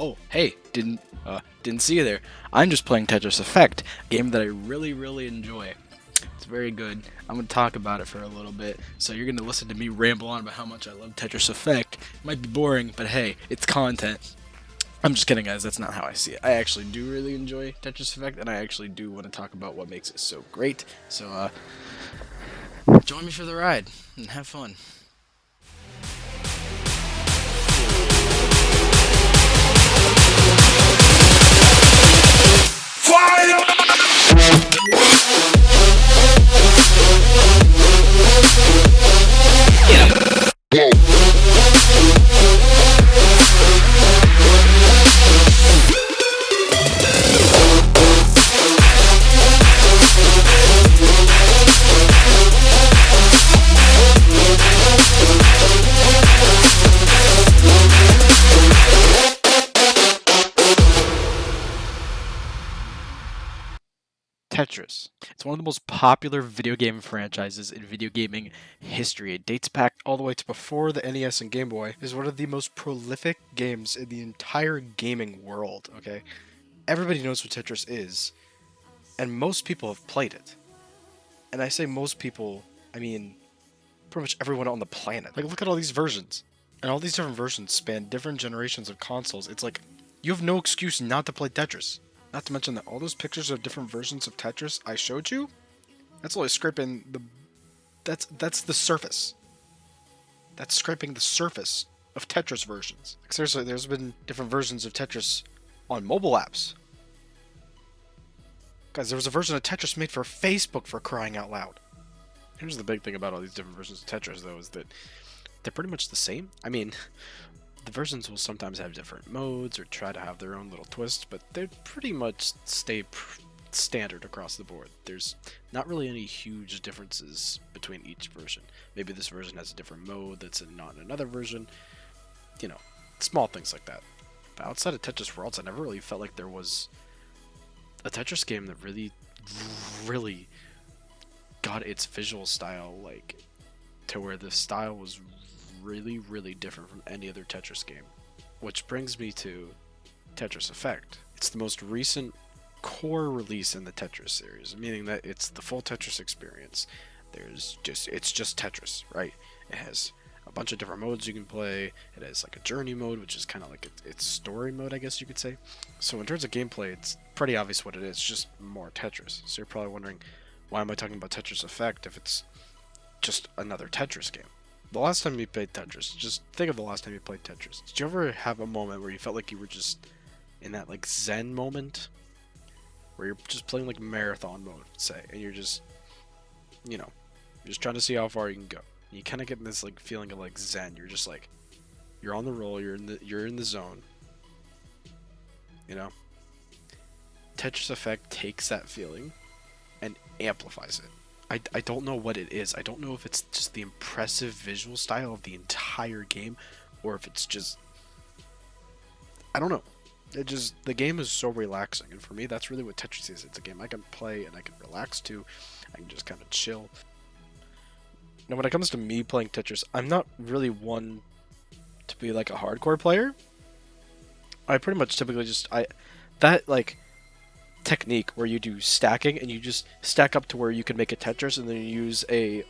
Oh, hey, didn't see you there. I'm just playing Tetris Effect, a game that I really enjoy. It's very good. I'm gonna talk about it for a little bit, so you're gonna listen to me ramble on about how much I love Tetris Effect. It might be boring, but hey, it's content. I'm just kidding, guys. That's not how I see it. I actually do really enjoy Tetris Effect, and I actually do want to talk about what makes it so great. So, join me for the ride and have fun. Tetris. It's one of the most popular video game franchises in video gaming history. It dates back all the way to before the NES and Game Boy. It is one of the most prolific games in the entire gaming world, okay? Everybody knows what Tetris is, and most people have played it. And I say most people, I mean pretty much everyone on the planet. Like, look at all these versions. And all these different versions span different generations of consoles. It's like, you have no excuse not to play Tetris. Not to mention that all those pictures of different versions of Tetris I showed you, that's only scraping the... That's the surface. That's scraping the surface of Tetris versions. Like, seriously, there's been different versions of Tetris on mobile apps. Guys, there was a version of Tetris made for Facebook, for crying out loud. Here's the big thing about all these different versions of Tetris, though, is that they're pretty much the same. I mean, the versions will sometimes have different modes or try to have their own little twist, but they pretty much stay standard across the board. There's not really any huge differences between each version. Maybe this version has a different mode that's not in another version. You know, small things like that. But outside of Tetris Worlds, I never really felt like there was a Tetris game that really got its visual style, like, to where the style was really different from any other Tetris game. Which brings me to Tetris Effect. It's the most recent core release in the Tetris series, meaning that it's the full Tetris experience. It's just Tetris, right? It has a bunch of different modes you can play. It has like a journey mode, which is kind of like its story mode, I guess you could say. So in terms of gameplay, it's pretty obvious what it is, just more Tetris. So you're probably wondering, why am I talking about Tetris Effect if it's just another Tetris game? The last time you played Tetris, just think of the last time you played Tetris. Did you ever have a moment where you felt like you were just in that like Zen moment? Where you're just playing like marathon mode, say, and you're just, you know, you're just trying to see how far you can go. And you kind of get this like feeling of like Zen. You're just like, you're on the roll, you're in the zone. You know? Tetris Effect takes that feeling and amplifies it. I don't know what it is. I don't know if it's just the impressive visual style of the entire game, or if it's just, I don't know. The game is so relaxing, and for me, that's really what Tetris is. It's a game I can play and I can relax to. I can just kind of chill. Now, when it comes to me playing Tetris, I'm not really one to be like a hardcore player. I pretty much typically just, that like technique where you do stacking and you just stack up to where you can make a Tetris, and then you use a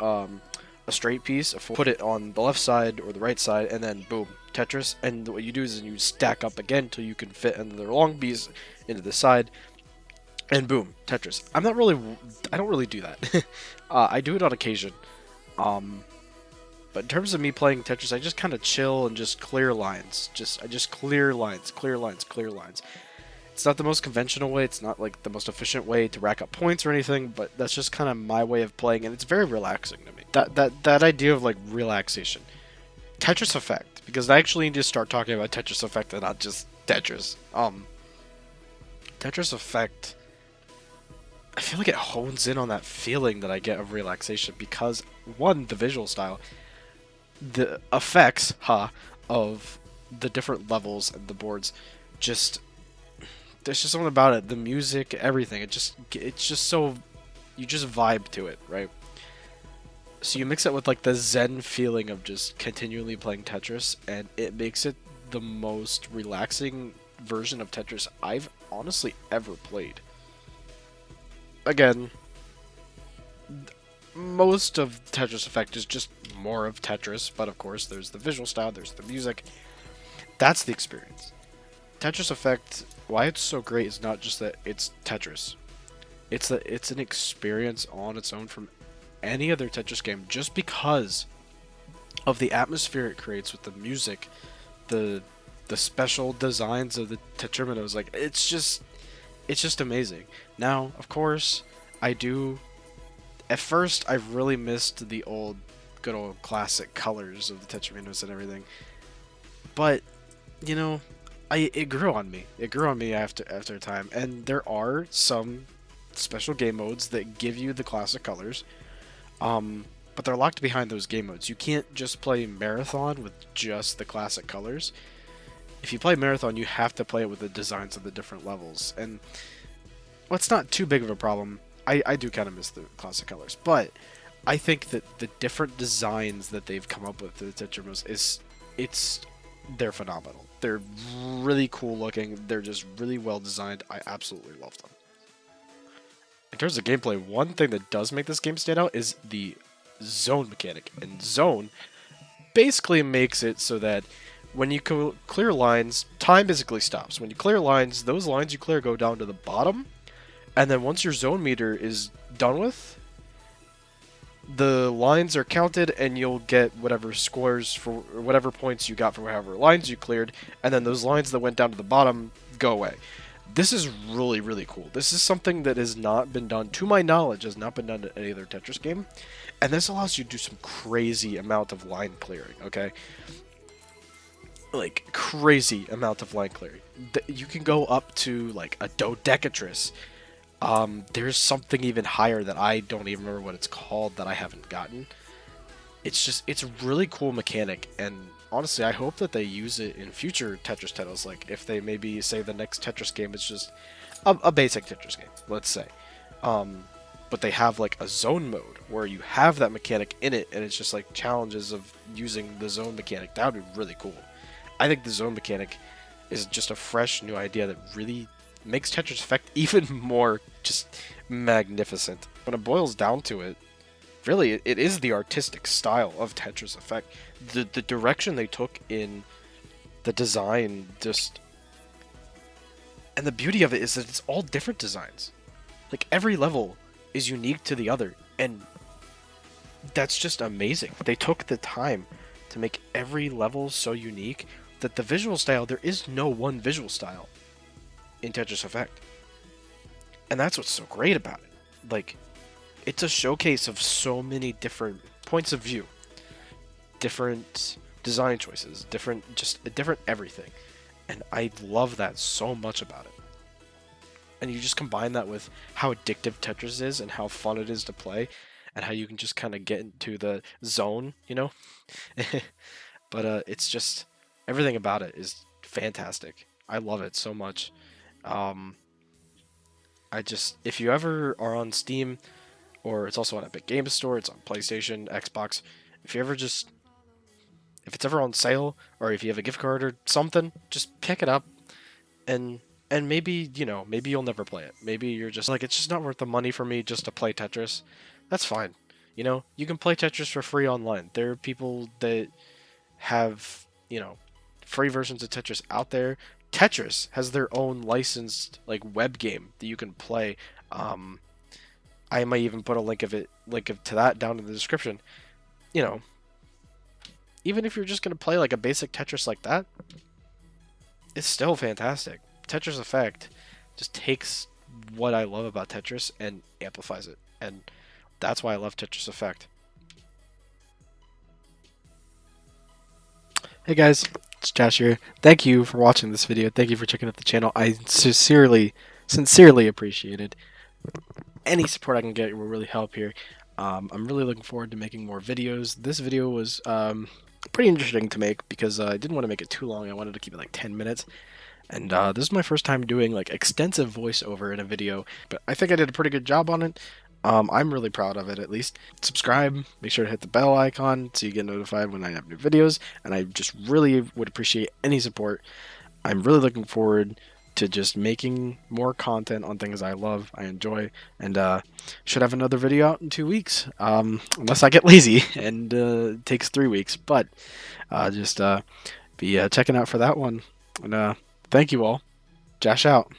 straight piece, put it on the left side or the right side, and then boom, Tetris. And what you do is you stack up again till you can fit another long piece into the side, and boom, Tetris. I don't really do that. I do it on occasion, but in terms of me playing Tetris, I just kind of chill and just clear lines. I just clear lines. It's not the most conventional way, it's not like the most efficient way to rack up points or anything, but that's just kind of my way of playing, and it's very relaxing to me. That idea of like relaxation. Tetris Effect, because I actually need to start talking about Tetris Effect and not just Tetris. Tetris Effect, I feel like it hones in on that feeling that I get of relaxation, because one, the visual style, the effects, of the different levels and the boards, there's just something about it, the music, everything, it's just so, you just vibe to it, right? So you mix it with like the zen feeling of just continually playing Tetris, and it makes it the most relaxing version of Tetris I've honestly ever played. Again, most of Tetris Effect is just more of Tetris, but of course there's the visual style, there's the music. That's the experience. Tetris Effect, why it's so great is not just that it's Tetris. It's that it's an experience on its own from any other Tetris game just because of the atmosphere it creates with the music, the special designs of the Tetriminos. Like it's just amazing. Now, of course, I do at first I really missed the old good old classic colors of the Tetriminos and everything. But, you know, it grew on me. It grew on me after a time, and there are some special game modes that give you the classic colors. But they're locked behind those game modes. You can't just play Marathon with just the classic colors. If you play Marathon, you have to play it with the designs of the different levels. And, well, it's not too big of a problem. I do kind of miss the classic colors. But I think that the different designs that they've come up with, the Tetrimos, they're phenomenal. They're really cool looking. They're just really well designed. I absolutely love them. In terms of gameplay, one thing that does make this game stand out is the zone mechanic. And zone basically makes it so that when you clear lines, time basically stops. When you clear lines, those lines you clear go down to the bottom, and then once your zone meter is done with, the lines are counted and you'll get whatever scores for or whatever points you got for whatever lines you cleared, and then those lines that went down to the bottom go away. This is really, really cool. This is something that has not been done, to my knowledge, has not been done in any other Tetris game. And this allows you to do some crazy amount of line clearing, okay? Like, crazy amount of line clearing. You can go up to, like, a dodecatris. There's something even higher that I don't even remember what it's called that I haven't gotten. It's a really cool mechanic, and honestly, I hope that they use it in future Tetris titles. Like, if they maybe say the next Tetris game is just a basic Tetris game, let's say. But they have, like, a zone mode where you have that mechanic in it, and it's just, like, challenges of using the zone mechanic. That would be really cool. I think the zone mechanic is just a fresh new idea that really makes Tetris Effect even more just magnificent. When it boils down to it, really, it is the artistic style of Tetris Effect. The direction they took in the design, just... And the beauty of it is that it's all different designs. Like, every level is unique to the other, and that's just amazing. They took the time to make every level so unique that the visual style, there is no one visual style in Tetris Effect. And that's what's so great about it. Like, it's a showcase of so many different points of view, different design choices, different everything. And I love that so much about it. And you just combine that with how addictive Tetris is and how fun it is to play and how you can just kind of get into the zone, you know? But it's just, everything about it is fantastic. I love it so much. If you ever are on Steam, or it's also on Epic Games Store, it's on PlayStation, Xbox, if it's ever on sale, or if you have a gift card or something, just pick it up, and maybe, maybe you'll never play it. Maybe you're just like, it's just not worth the money for me just to play Tetris. That's fine. You can play Tetris for free online. There are people that have, free versions of Tetris out there. Tetris has their own licensed, like, web game that you can play. I might even put a link to that down in the description. Even if you're just going to play like a basic Tetris like that, it's still fantastic. Tetris Effect just takes what I love about Tetris and amplifies it. And that's why I love Tetris Effect. Hey guys, it's Josh here. Thank you for watching this video. Thank you for checking out the channel. I sincerely appreciate it. Any support I can get will really help here. I'm really looking forward to making more videos. This video was pretty interesting to make because I didn't want to make it too long. I wanted to keep it like 10 minutes. And this is my first time doing like extensive voiceover in a video, but I think I did a pretty good job on it. I'm really proud of it, at least. Subscribe, make sure to hit the bell icon so you get notified when I have new videos, and I just really would appreciate any support. I'm really looking forward to just making more content on things I love, I enjoy, and should have another video out in 2 weeks, unless I get lazy and it takes 3 weeks. But just be checking out for that one. And thank you all. Josh out.